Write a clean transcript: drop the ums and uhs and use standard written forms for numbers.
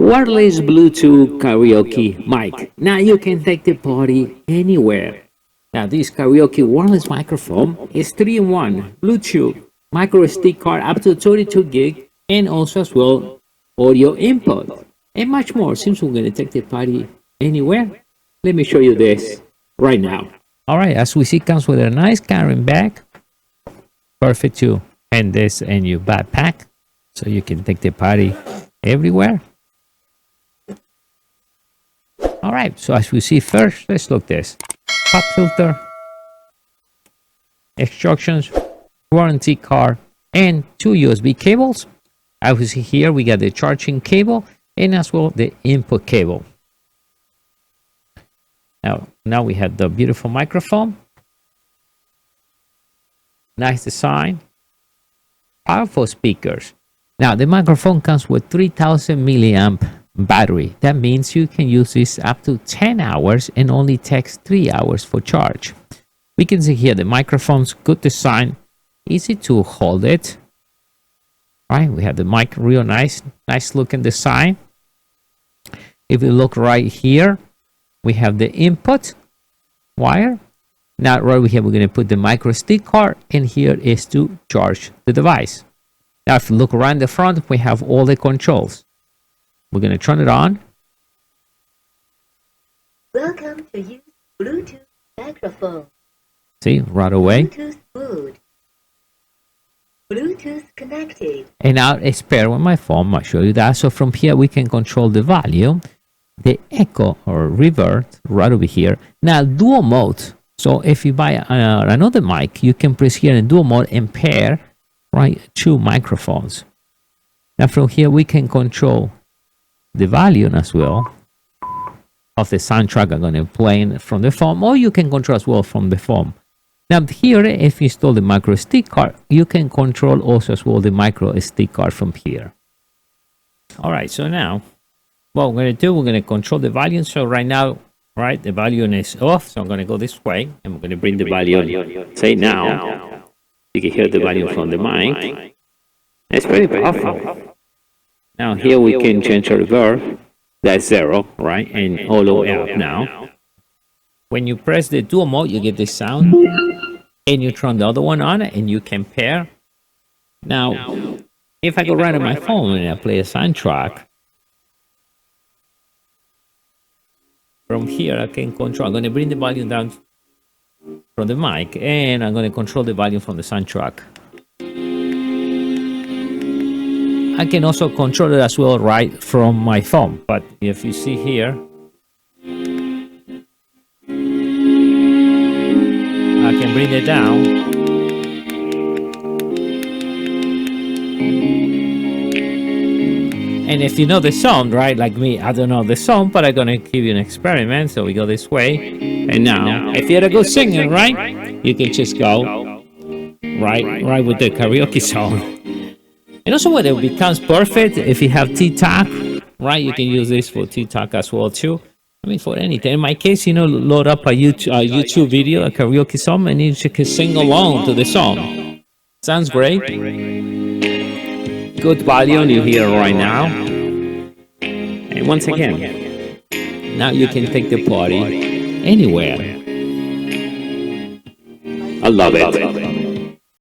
wireless Bluetooth karaoke mic. Now you can take the party anywhere. Now this karaoke wireless microphone is 3-in-1 Bluetooth, micro SD card up to 32 gig, and also as well audio input, and much more. Seems we're gonna take the party anywhere. Let me show you this right now. All right, as we see, comes with a nice carrying bag, perfect to hand this in your backpack, so you can take the party everywhere. All right, so as we see first, let's look this. Pop filter, instructions, warranty card, and 2 USB cables. As we see here, we got the charging cable and as well the input cable. Now we have the beautiful microphone. Nice design. Powerful speakers. Now the microphone comes with 3000 milliamp battery. That means you can use this up to 10 hours and only takes 3 hours for charge. We can see here the microphone's good design, easy to hold it. Right, we have the mic, real nice looking design. If you look right here, we have the input wire. Now right here, we're going to put the micro SD card, and here is to charge the device. Now if you look around the front, we have all the controls. We're going to turn it on. Welcome to use Bluetooth microphone. See, right away. Bluetooth mode. Bluetooth connected. And now it's paired with my phone. I'll show you that. So from here, we can control the volume, the echo or reverb right over here. Now dual mode. So if you buy another mic, you can press here in dual mode and pair, right, 2 microphones. Now from here, we can control the volume as well of the soundtrack I'm going to play from the phone, or you can control as well from the phone. Now here, if you install the micro SD card, you can control also as well the micro SD card from here. All right, so now what we're going to do, we're going to control the volume. So right now, right, the volume is off, so I'm going to go this way and we're going to bring the volume, say now. You can hear the volume from the mic. It's pretty powerful. Now here we can change our reverb. That's 0, right? And all the way up now. When you press the dual mode, you get this sound. And you turn the other one on and you can pair. Now, if I go right on my phone and I play a soundtrack, from here I can control. I'm going to bring the volume down from the mic and I'm going to control the volume from the soundtrack. I can also control it as well right from my phone, but if you see here, I can bring it down. And if you know the song, right, like me, I don't know the song, but I'm gonna give you an experiment. So we go this way, and now if you had to go singing, right, you can just go right with the karaoke song. And also when it becomes perfect, if you have TikTok, right, you can use this for TikTok as well too. I mean, for anything. In my case, you know, load up a YouTube video, a karaoke song, and you can sing along to the song. Sounds great. Good volume you hear right now. And once again, now you can take the party anywhere. I love it.